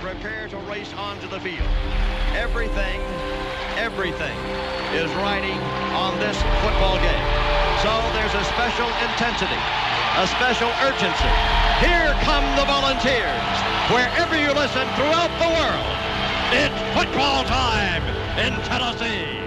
prepare to race onto the field. Everything is riding on this football game. So there's a special intensity, a special urgency. Here come the Volunteers. Wherever you listen throughout the world, it's football time in Tennessee.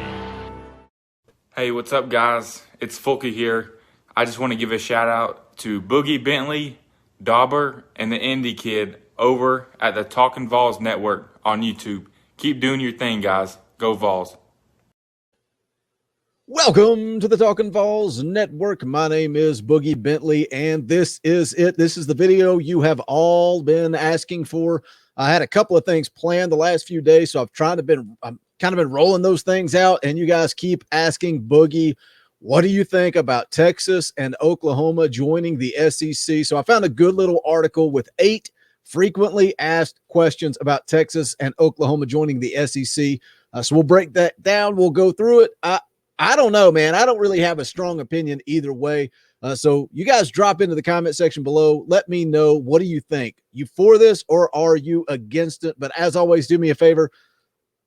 Hey, what's up, guys? It's Fulky here. I just want to give a shout out to Boogie Bentley, Dauber, and the Indie Kid over at the Talkin VAWLS network on YouTube. Keep doing your thing, guys. Go VAWLS. Welcome to the Talkin VAWLS network. My name is Boogie Bentley, and this is it. This is the video you have all been asking for. I had a couple of things planned the last few days, so I'm kind of been rolling those things out, and you guys keep asking Boogie, what do you think about Texas and Oklahoma joining the SEC? So I found a good little article with 8 frequently asked questions about Texas and Oklahoma joining the SEC. So we'll break that down. We'll go through it. I don't know, man. I don't really have a strong opinion either way. So you guys drop into the comment section below. Let me know, what do you think? You for this or are you against it? But as always, do me a favor.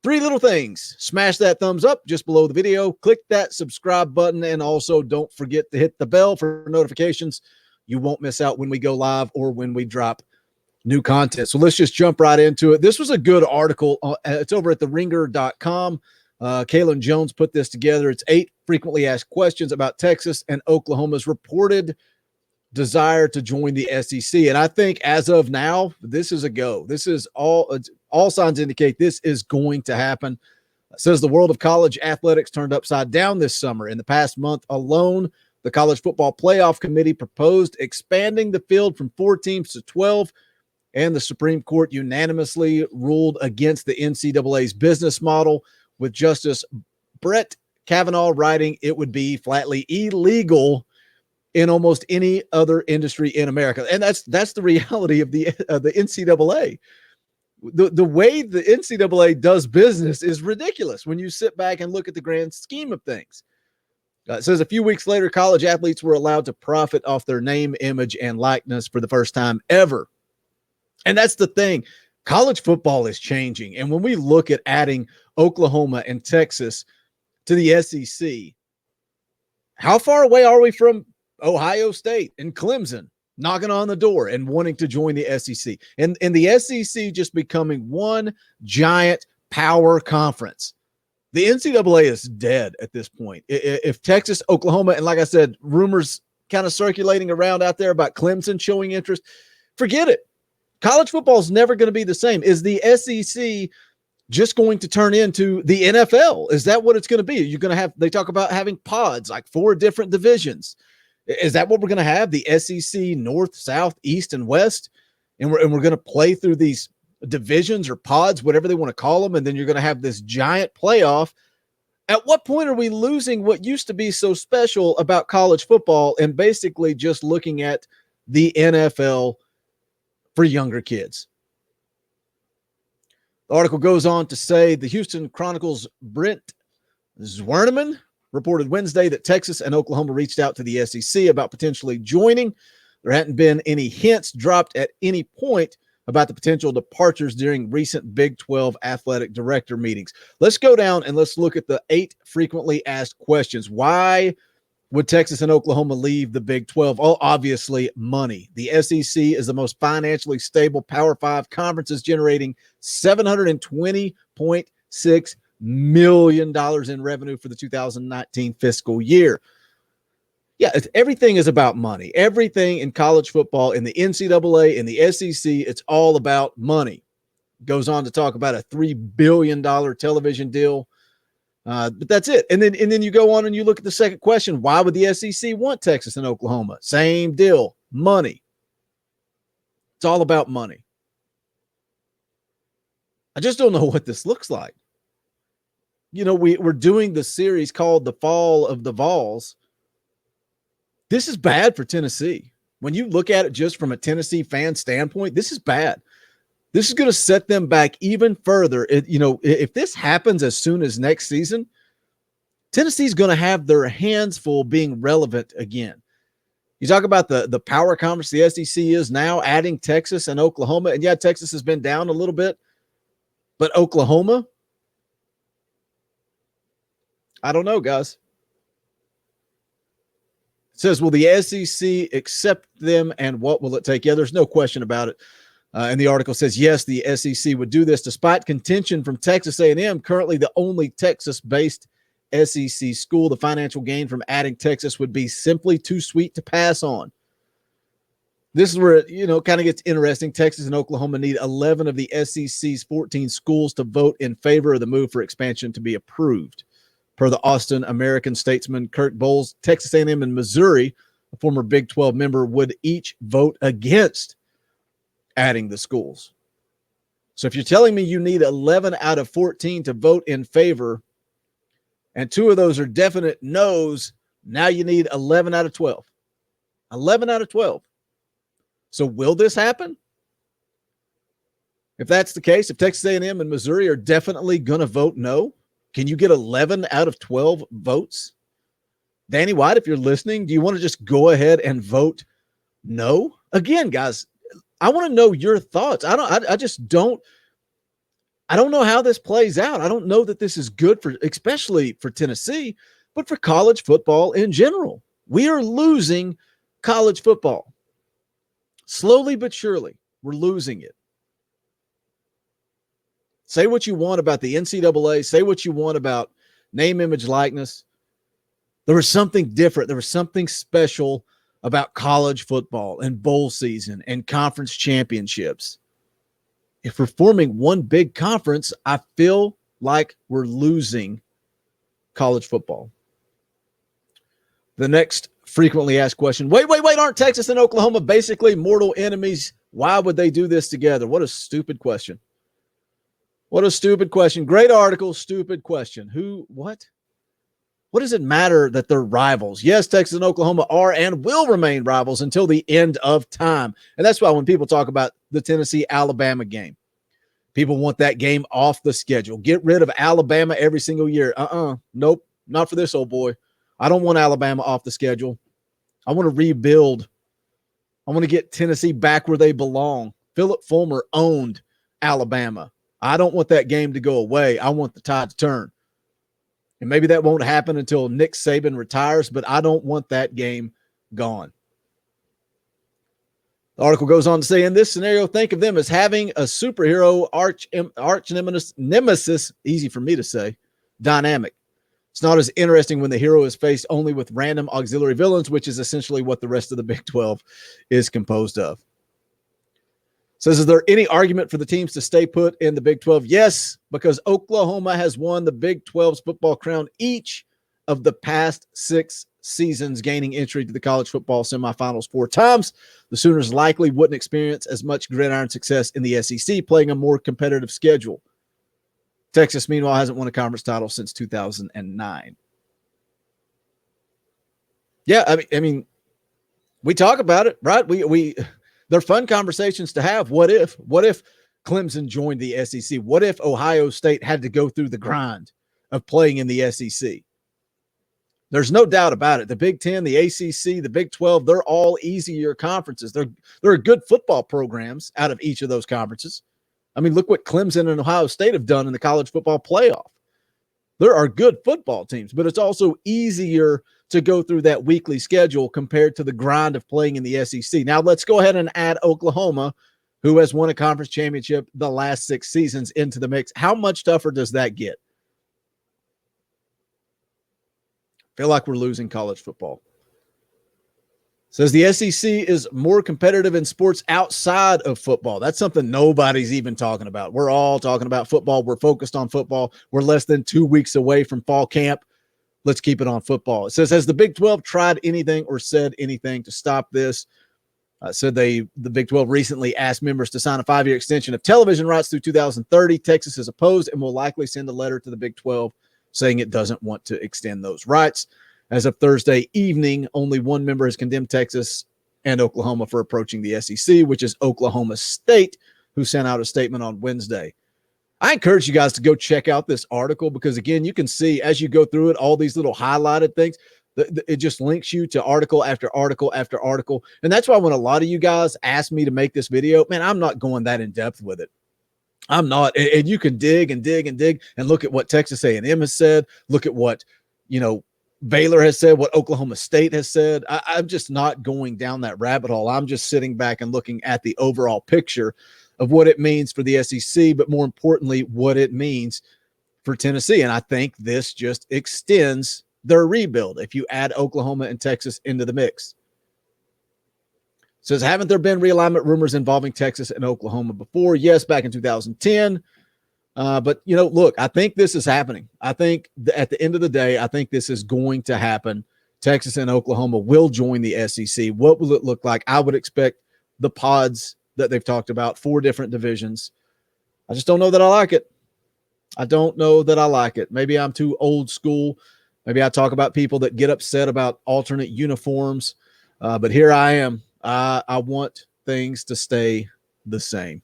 3 little things. Smash that thumbs up just below the video. Click that subscribe button. And also don't forget to hit the bell for notifications. You won't miss out when we go live or when we drop new content. So let's just jump right into it. This was a good article. It's over at theringer.com. Kalen Jones put this together. It's 8 frequently asked questions about Texas and Oklahoma's reported desire to join the SEC. And I think as of now, this is a go. This is all signs indicate this is going to happen. It says the world of college athletics turned upside down this summer. In the past month alone, the College Football Playoff Committee proposed expanding the field from 4 teams to 12, and the Supreme Court unanimously ruled against the NCAA's business model, with Justice Brett Kavanaugh writing it would be flatly illegal in almost any other industry in America. And that's the reality of the NCAA. The way the NCAA does business is ridiculous when you sit back and look at the grand scheme of things. It says a few weeks later, college athletes were allowed to profit off their name, image, and likeness for the first time ever. And that's the thing. College football is changing. And when we look at adding Oklahoma and Texas to the SEC, how far away are we from Ohio State and Clemson knocking on the door and wanting to join the SEC? And the SEC just becoming one giant power conference. The NCAA is dead at this point. If Texas, Oklahoma, and like I said, rumors kind of circulating around out there about Clemson showing interest, forget it. College football is never going to be the same. Is the SEC just going to turn into the NFL? Is that what it's going to be? You're going to have, they talk about having pods, like 4 different divisions. Is that what we're going to have? The SEC North, South, East, and West? And we're going to play through these divisions or pods, whatever they want to call them, and then you're going to have this giant playoff. At what point are we losing what used to be so special about college football and basically just looking at the NFL for younger kids? The article goes on to say the Houston Chronicle's Brent Zwerneman reported Wednesday that Texas and Oklahoma reached out to the SEC about potentially joining. There hadn't been any hints dropped at any point about the potential departures during recent Big 12 athletic director meetings. Let's go down and let's look at the 8 frequently asked questions. Why would Texas and Oklahoma leave the Big 12? Oh, obviously, money. The SEC is the most financially stable Power 5 conferences, generating $720.6 million in revenue for the 2019 fiscal year. Yeah, everything is about money. Everything in college football, in the NCAA, in the SEC, it's all about money. Goes on to talk about a $3 billion television deal. But that's it. And then you go on and you look at the second question. Why would the SEC want Texas and Oklahoma? Same deal. Money. It's all about money. I just don't know what this looks like. You know, we're doing the series called The Fall of the VAWLS. This is bad for Tennessee. When you look at it just from a Tennessee fan standpoint, this is bad. This is going to set them back even further. If this happens as soon as next season, Tennessee's going to have their hands full being relevant again. You talk about the power conference the SEC is now, adding Texas and Oklahoma. And yeah, Texas has been down a little bit, but Oklahoma, I don't know, guys. It says, will the SEC accept them and what will it take? Yeah, there's no question about it. And the article says, yes, the SEC would do this despite contention from Texas A&M, currently the only Texas-based SEC school. The financial gain from adding Texas would be simply too sweet to pass on. This is where it, kind of gets interesting. Texas and Oklahoma need 11 of the SEC's 14 schools to vote in favor of the move for expansion to be approved. Per the Austin American statesman Kirk Bowles, Texas A&M and Missouri, a former Big 12 member, would each vote against adding the schools. So if you're telling me you need 11 out of 14 to vote in favor, and 2 of those are definite no's, now you need 11 out of 12. 11 out of 12. So will this happen? If that's the case, if Texas A&M and Missouri are definitely going to vote no, can you get 11 out of 12 votes? Danny White, if you're listening, do you want to just go ahead and vote no? Again, guys, I want to know your thoughts. I don't know how this plays out. I don't know that this is good for, especially for Tennessee, but for college football in general. We are losing college football. Slowly but surely, we're losing it. Say what you want about the NCAA. Say what you want about name, image, likeness. There was something different. There was something special about college football and bowl season and conference championships. If we're forming one big conference, I feel like we're losing college football. The next frequently asked question, wait, aren't Texas and Oklahoma basically mortal enemies? Why would they do this together? What a stupid question. What a stupid question. Great article, stupid question. What does it matter that they're rivals? Yes, Texas and Oklahoma are and will remain rivals until the end of time. And that's why when people talk about the Tennessee-Alabama game, people want that game off the schedule. Get rid of Alabama every single year. Nope, not for this old boy. I don't want Alabama off the schedule. I want to rebuild. I want to get Tennessee back where they belong. Philip Fulmer owned Alabama. I don't want that game to go away. I want the tide to turn. And maybe that won't happen until Nick Saban retires, but I don't want that game gone. The article goes on to say, in this scenario, think of them as having a superhero arch nemesis, easy for me to say, dynamic. It's not as interesting when the hero is faced only with random auxiliary villains, which is essentially what the rest of the Big 12 is composed of. Says, is there any argument for the teams to stay put in the Big 12? Yes, because Oklahoma has won the Big 12's football crown each of the past 6 seasons, gaining entry to the college football semifinals 4 times. The Sooners likely wouldn't experience as much gridiron success in the SEC, playing a more competitive schedule. Texas, meanwhile, hasn't won a conference title since 2009. Yeah, I mean, we talk about it, right? They're fun conversations to have. What if Clemson joined the SEC? What if Ohio State had to go through the grind of playing in the SEC? There's no doubt about it. The Big 10, the ACC, the Big 12, they're all easier conferences. There are good football programs out of each of those conferences. I mean, look what Clemson and Ohio State have done in the college football playoff. There are good football teams, but it's also easier to go through that weekly schedule compared to the grind of playing in the SEC. Now, let's go ahead and add Oklahoma, who has won a conference championship the last 6 seasons, into the mix. How much tougher does that get? I feel like we're losing college football. Says the SEC is more competitive in sports outside of football. That's something nobody's even talking about. We're all talking about football. We're focused on football. We're less than 2 weeks away from fall camp. Let's keep it on football. It says, has the Big 12 tried anything or said anything to stop this? Said the Big 12 recently asked members to sign a 5-year extension of television rights through 2030. Texas is opposed and will likely send a letter to the Big 12 saying it doesn't want to extend those rights. As of Thursday evening, only one member has condemned Texas and Oklahoma for approaching the SEC, which is Oklahoma State, who sent out a statement on Wednesday. I encourage you guys to go check out this article because, again, you can see as you go through it, all these little highlighted things. It just links you to article after article after article. And that's why when a lot of you guys ask me to make this video, man, I'm not going that in depth with it. I'm not. And you can dig and dig and dig and look at what Texas A&M has said. Look at what, Baylor has said, what Oklahoma State has said. I'm just not going down that rabbit hole. I'm just sitting back and looking at the overall picture of what it means for the SEC, but more importantly, what it means for Tennessee. And I think this just extends their rebuild if you add Oklahoma and Texas into the mix. It says, haven't there been realignment rumors involving Texas and Oklahoma before? Yes, back in 2010. But, look, I think this is happening. I think at the end of the day, I think this is going to happen. Texas and Oklahoma will join the SEC. What will it look like? I would expect the pods that they've talked about, 4 different divisions. I just don't know that I like it. I don't know that I like it. Maybe I'm too old school. Maybe I talk about people that get upset about alternate uniforms. But here I am. I want things to stay the same.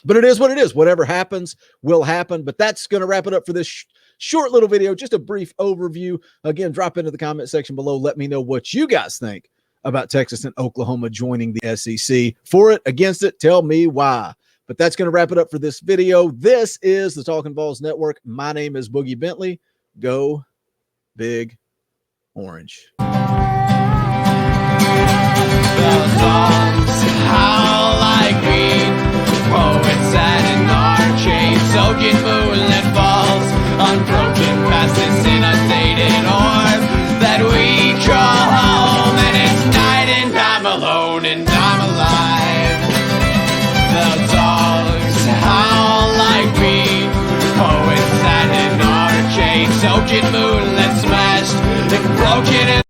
But it is what it is. Whatever happens will happen. But that's going to wrap it up for this short little video. Just a brief overview. Again, drop into the comment section below. Let me know what you guys think about Texas and Oklahoma joining the SEC. For it, against it, tell me why. But that's going to wrap it up for this video. This is the Talkin' Vols Network. My name is Boogie Bentley. Go Big Orange. The songs howl like me, poets sat in arcade, soaking moonlit falls, unbroken past this inundated orb that we call home, and it's night and I'm alone and I'm alive. The dogs howl like me, poets sat in arcade, soaking moonlit smashed, broken in